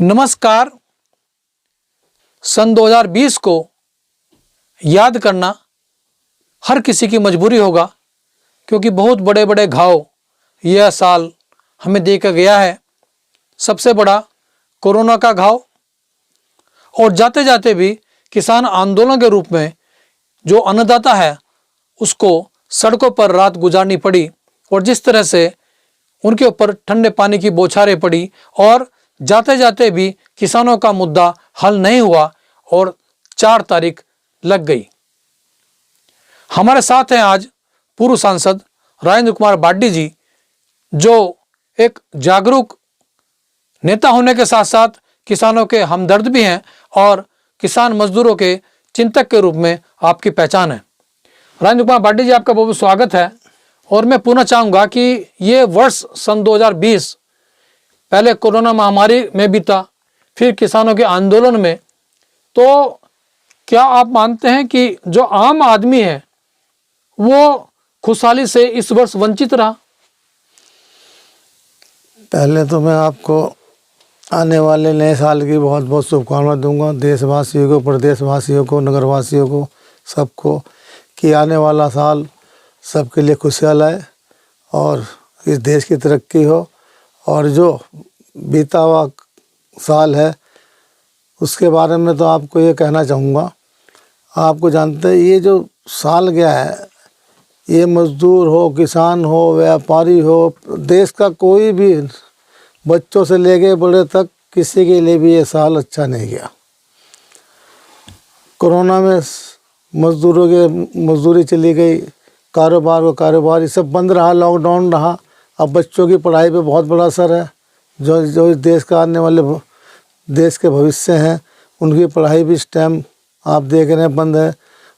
नमस्कार। सन 2020 को याद करना हर किसी की मजबूरी होगा, क्योंकि बहुत बड़े बड़े घाव यह साल हमें देकर गया है। सबसे बड़ा कोरोना का घाव, और जाते जाते भी किसान आंदोलन के रूप में जो अन्नदाता है उसको सड़कों पर रात गुजारनी पड़ी, और जिस तरह से उनके ऊपर ठंडे पानी की बौछारें पड़ी, और जाते जाते भी किसानों का मुद्दा हल नहीं हुआ और 4 तारीख लग गई। हमारे साथ हैं आज पूर्व सांसद राजेंद्र कुमार बाड्डी जी, जो एक जागरूक नेता होने के साथ साथ किसानों के हमदर्द भी हैं और किसान मजदूरों के चिंतक के रूप में आपकी पहचान है। राजेंद्र कुमार बाड्डी जी, आपका बहुत बहुत स्वागत है। और मैं पूछना चाहूँगा कि ये वर्ष सन 2020 पहले कोरोना महामारी में बीता, फिर किसानों के आंदोलन में, तो क्या आप मानते हैं कि जो आम आदमी है वो खुशहाली से इस वर्ष वंचित रहा? पहले तो मैं आपको आने वाले नए साल की बहुत बहुत शुभकामनाएं दूंगा, देशवासियों को, प्रदेशवासियों को, नगरवासियों को, सबको, कि आने वाला साल सबके लिए खुशहाल आए और इस देश की तरक्की हो। और जो बीता हुआ साल है उसके बारे में तो आपको ये कहना चाहूँगा, आपको जानते हैं ये जो साल गया है, ये मज़दूर हो, किसान हो, व्यापारी हो, देश का कोई भी, बच्चों से लेके बड़े तक, किसी के लिए भी ये साल अच्छा नहीं गया। कोरोना में मज़दूरों के मजदूरी चली गई, कारोबार को कारोबार, ये सब बंद रहा, लॉकडाउन रहा। अब बच्चों की पढ़ाई पे बहुत बड़ा असर है। जो इस देश का आने वाले देश के भविष्य हैं, उनकी पढ़ाई भी इस टाइम आप देख रहे हैं बंद है।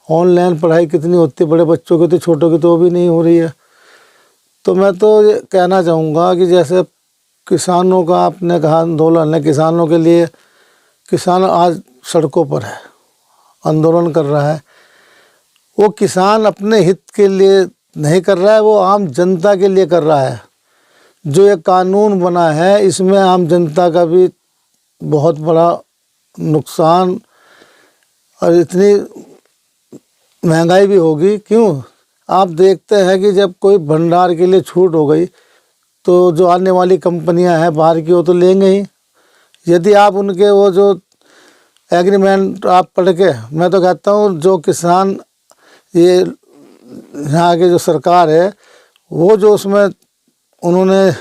ऑनलाइन पढ़ाई कितनी होती है बड़े बच्चों की, तो छोटों की तो वो भी नहीं हो रही है। तो मैं तो ये कहना चाहूँगा कि जैसे किसानों का आपने कहा आंदोलन है, किसानों के लिए, किसान आज सड़कों पर है, आंदोलन कर रहा है। वो किसान अपने हित के लिए नहीं कर रहा है, वो आम जनता के लिए कर रहा है। जो ये कानून बना है इसमें आम जनता का भी बहुत बड़ा नुकसान, और इतनी महंगाई भी होगी। क्यों? आप देखते हैं कि जब कोई भंडार के लिए छूट हो गई तो जो आने वाली कंपनियां हैं बाहर की, वो तो लेंगे ही। यदि आप उनके वो जो एग्रीमेंट आप पढ़ के, मैं तो कहता हूँ जो किसान, ये यहाँ की जो सरकार है, वो जो उसमें उन्होंने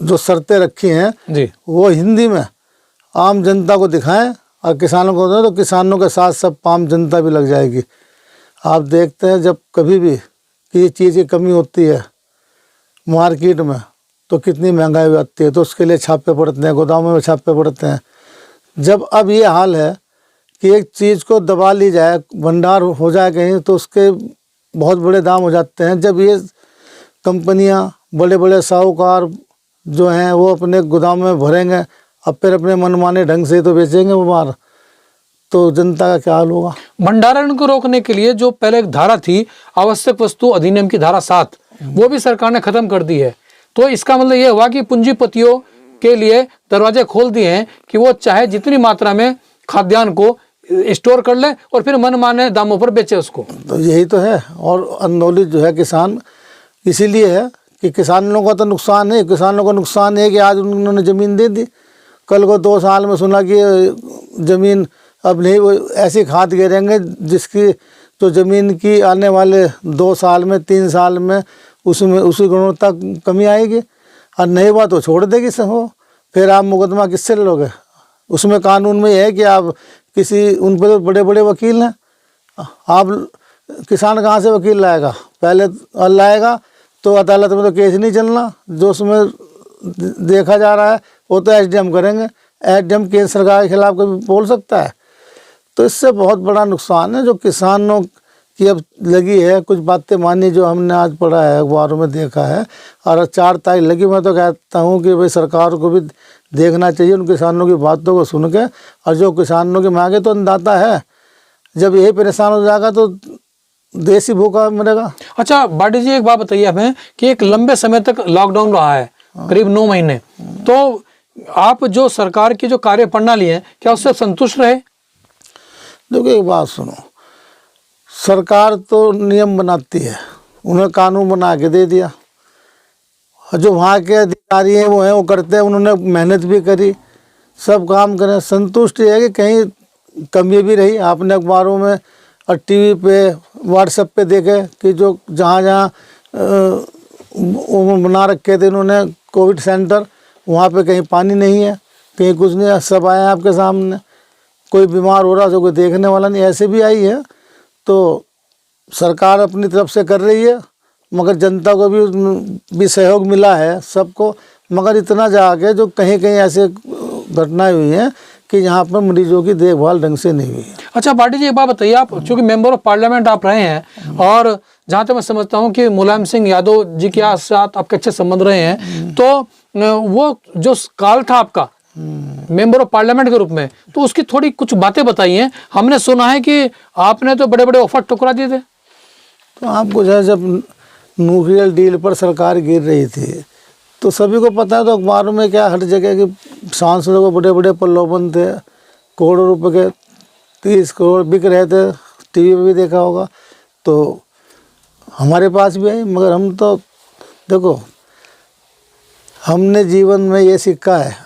जो शर्तें रखी हैं जी, वो हिंदी में आम जनता को दिखाएं और किसानों को दें, तो किसानों के साथ सब आम जनता भी लग जाएगी। आप देखते हैं जब कभी भी किसी चीज़ की कमी होती है मार्केट में, तो कितनी महंगाई आती है, तो उसके लिए छापे पड़ते हैं, गोदामों में छापे पड़ते हैं। जब अब ये हाल है कि एक चीज़ को दबा ली जाए, भंडार हो जाए कहीं, तो उसके बहुत बड़े दाम हो जाते हैं। जब ये कंपनियां, बड़े बड़े साहूकार जो हैं, वो अपने गोदाम में भरेंगे, अब फिर अपने मनमाने ढंग से तो बेचेंगे वो बाहर, तो जनता का क्या हाल होगा। भंडारण को रोकने के लिए जो पहले एक धारा थी, आवश्यक वस्तु अधिनियम की धारा 7, वो भी सरकार ने खत्म कर दी है। तो इसका मतलब ये हुआ कि पूंजीपतियों के लिए दरवाजे खोल दिए हैं कि वो चाहे जितनी मात्रा में खाद्यान्न को स्टोर कर ले और फिर मनमाने दामों पर बेचे उसको। तो यही तो है। और आंदोलित जो है किसान इसीलिए है कि किसानों का तो नुकसान है। किसानों का नुकसान है कि आज उन्होंने ज़मीन दे दी, कल को 2 साल में सुना कि ज़मीन अब नहीं, वो ऐसी खाद गिरेंगे जिसकी तो ज़मीन की आने वाले 2 साल में, 3 साल में उसमें उसी गुणवत्ता कमी आएगी, और नहीं हुआ तो छोड़ देगी सब हो। फिर आप मुकदमा किससे लड़ोगे? उसमें कानून में है कि आप किसी, उन पर बड़े बड़े वकील हैं, आप किसान कहाँ से वकील लाएगा? पहले लाएगा तो अदालत में तो केस नहीं चलना। जो उसमें देखा जा रहा है वो तो एसडीएम करेंगे। एसडीएम केंद्र सरकार के खिलाफ कभी बोल सकता है? तो इससे बहुत बड़ा नुकसान है जो किसानों की अब लगी है। कुछ बातें मानी जो हमने आज पढ़ा है, अखबारों में देखा है, और 4 तारीख लगी। मैं तो कहता हूँ कि भाई सरकार को भी देखना चाहिए उन किसानों की बातों को सुन के, और जो किसानों की मांगे तो अन्नदाता है, जब यही परेशान हो जाएगा तो देश ही भूखा मरेगा। अच्छा बाड्डी जी, एक बात बताइए हमें कि एक लंबे समय तक लॉकडाउन रहा है, करीब 9 महीने, तो आप जो सरकार की जो कार्य प्रणाली है, क्या उससे संतुष्ट रहे? देखो एक बात सुनो, सरकार तो नियम बनाती है, उन्हें कानून बना के दे दिया, और जो वहाँ के अधिकारी हैं वो करते हैं, उन्होंने मेहनत भी करी, सब काम करें, संतुष्ट है कि कहीं कमी भी रही। आपने अखबारों में और टीवी पे व्हाट्सएप पे देखे कि जो जहाँ जहाँ वो बना रखे थे इन्होंने कोविड सेंटर, वहाँ पे कहीं पानी नहीं है, कहीं कुछ नहीं है, सब आए हैं आपके सामने। कोई बीमार हो रहा तो कोई देखने वाला नहीं, ऐसे भी आई है। तो सरकार अपनी तरफ से कर रही है, मगर जनता को भी सहयोग मिला है सबको, मगर इतना जाके जो कहीं कहीं ऐसे घटनाएं हुई हैं कि यहाँ पर मरीजों की देखभाल ढंग से नहीं हुई है। अच्छा पाटिल जी, एक बात बताइए, आप चूँकि मेंबर ऑफ पार्लियामेंट आप रहे हैं, और जहाँ तक मैं समझता हूँ कि मुलायम सिंह यादव जी के साथ आपके अच्छे संबंध रहे हैं, तो वो जो काल था आपका मेंबर ऑफ पार्लियामेंट के रूप में, तो उसकी थोड़ी कुछ बातें बताइए। हमने सुना है कि आपने तो बड़े बड़े ऑफर ठुकरा दिए थे। तो आपको जो है, जब न्यूक्लियर डील पर सरकार गिर रही थी तो सभी को पता है, तो अखबारों में क्या हर जगह कि सांसदों को बड़े बड़े प्रलोभन थे, करोड़ों रुपए के 30 करोड़ बिक रहे थे, टीवी पे भी देखा होगा। तो हमारे पास भी आई, मगर हम तो देखो, हमने जीवन में ये सीखा है,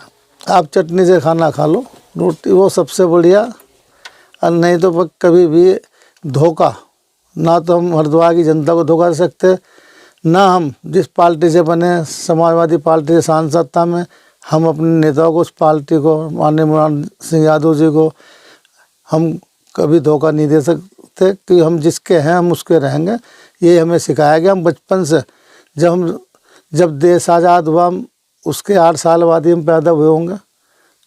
आप चटनी से खाना खा लो, रोटी वो सबसे बढ़िया, और नहीं तो कभी भी धोखा, ना तो हम हरिद्वार की जनता को धोखा दे सकते, ना हम जिस पार्टी से बने, समाजवादी पार्टी से सांसद था मैं, हम अपने नेताओं को, उस पार्टी को, माननीय मुलायम सिंह यादव जी को हम कभी धोखा नहीं दे सकते कि हम जिसके हैं हम उसके रहेंगे। ये हमें सिखाया गया। हम बचपन से, जब देश आज़ाद हुआ उसके 8 साल बाद ही हम पैदा हुए होंगे।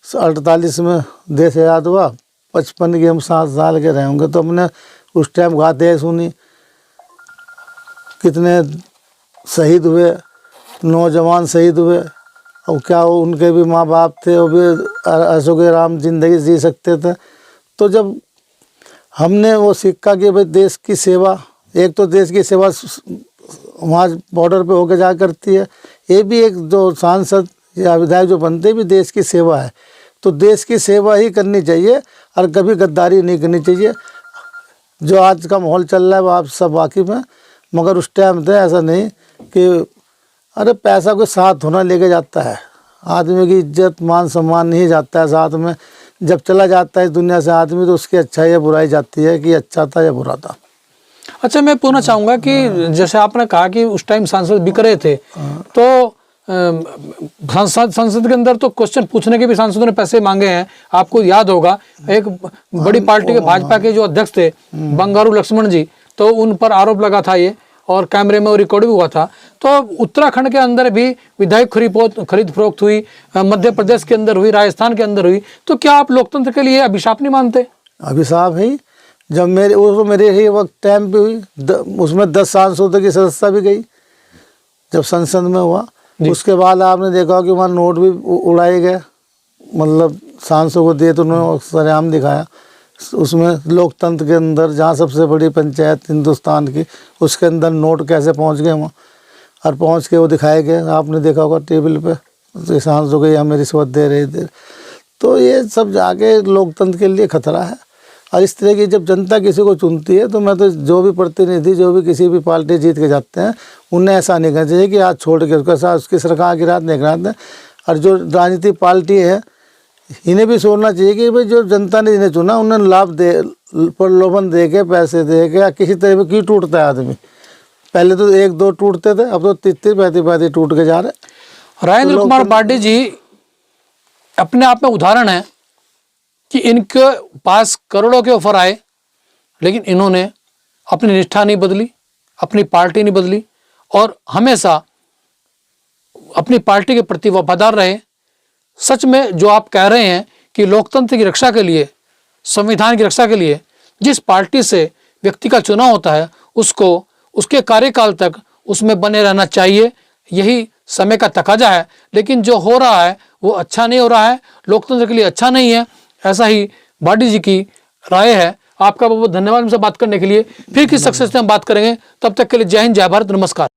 48 में देश आज़ाद हुआ, 55 के हम 7 साल के रहे होंगे। तो हमने उस टाइम गाते सुनी, कितने शहीद हुए, नौजवान शहीद हुए, और क्या उनके भी माँ बाप थे, वो भी अशोक राम जिंदगी जी सकते थे। तो जब हमने वो सीखा कि भाई देश की सेवा, एक तो देश की सेवा वहाँ बॉर्डर पे होके जा करती है, ये भी एक जो सांसद या विधायक जो बनते भी देश की सेवा है। तो देश की सेवा ही करनी चाहिए और कभी गद्दारी नहीं करनी चाहिए। जो आज का माहौल चल रहा है वो आप सब वाकिफ़ हैं, मगर उस टाइम तो ऐसा नहीं कि अरे पैसा कोई साथ होना लेके जाता है, आदमी की इज्जत मान सम्मान नहीं जाता है साथ में। जब चला जाता है इस दुनिया से आदमी, तो उसकी अच्छाई या बुराई जाती है कि अच्छा था या बुरा था। अच्छा, मैं पूछना चाहूँगा कि जैसे आपने कहा कि उस टाइम सांसद बिक रहे थे, तो संसद के अंदर तो क्वेश्चन पूछने के भी सांसदों ने पैसे मांगे हैं। आपको याद होगा, एक बड़ी पार्टी के भाजपा के जो अध्यक्ष थे बंगारू लक्ष्मण जी, तो उन पर आरोप लगा था ये, और कैमरे में वो रिकॉर्ड भी हुआ था। तो उत्तराखंड के अंदर भी विधायक खरीद फरोख्त हुई, मध्य प्रदेश के अंदर हुई, राजस्थान के अंदर हुई। तो क्या आप लोकतंत्र के लिए अभिशाप नहीं मानते? अभिशाप है। जब मेरे ही वक्त टाइम पे हुई, उसमें 10 सांसदों की सदस्यता भी गई जब संसद में हुआ। उसके बाद आपने देखा कि वहाँ नोट भी उड़ाए गए, मतलब सांसदों को दिए, तो उन्होंने सरेआम दिखाया। उसमें लोकतंत्र के अंदर, जहाँ सबसे बड़ी पंचायत हिंदुस्तान की, उसके अंदर नोट कैसे पहुँच गए वहाँ, और पहुँच के वो दिखाए गए। आपने देखा होगा टेबल पे, तो सांसदों को हमें रिश्वत दे रहे थे। तो ये सब जाके लोकतंत्र के लिए खतरा है। और इस तरह की जब जनता किसी को चुनती है, तो मैं तो जो भी प्रतिनिधि, जो भी किसी भी पार्टी जीत के जाते हैं, उन्हें ऐसा नहीं करना चाहिए कि आज छोड़ के उसके साथ उसकी सरकार की रात नहीं कराते हैं। और जो राजनीतिक पार्टी है, इन्हें भी सोचना चाहिए कि भाई जो जनता ने जिन्हें चुना, उन्हें लाभ दे, प्रलोभन दे के, पैसे दे के, किसी तरह में क्यों टूटता है आदमी। पहले तो 1-2 टूटते थे, अब तो 33-35 टूट के जा रहे। राजेंद्र कुमार पाटिल जी अपने आप में उदाहरण है कि इनके पास करोड़ों के ऑफर आए, लेकिन इन्होंने अपनी निष्ठा नहीं बदली, अपनी पार्टी नहीं बदली, और हमेशा अपनी पार्टी के प्रति वफादार रहे। सच में जो आप कह रहे हैं कि लोकतंत्र की रक्षा के लिए, संविधान की रक्षा के लिए जिस पार्टी से व्यक्ति का चुनाव होता है, उसको उसके कार्यकाल तक उसमें बने रहना चाहिए, यही समय का तकाजा है। लेकिन जो हो रहा है वो अच्छा नहीं हो रहा है, लोकतंत्र के लिए अच्छा नहीं है। ऐसा ही पाटिल जी की राय है। आपका बहुत बहुत धन्यवाद हमसे बात करने के लिए। फिर किस सक्सेस से हम बात करेंगे, तब तक के लिए जय हिंद, जय भारत, नमस्कार।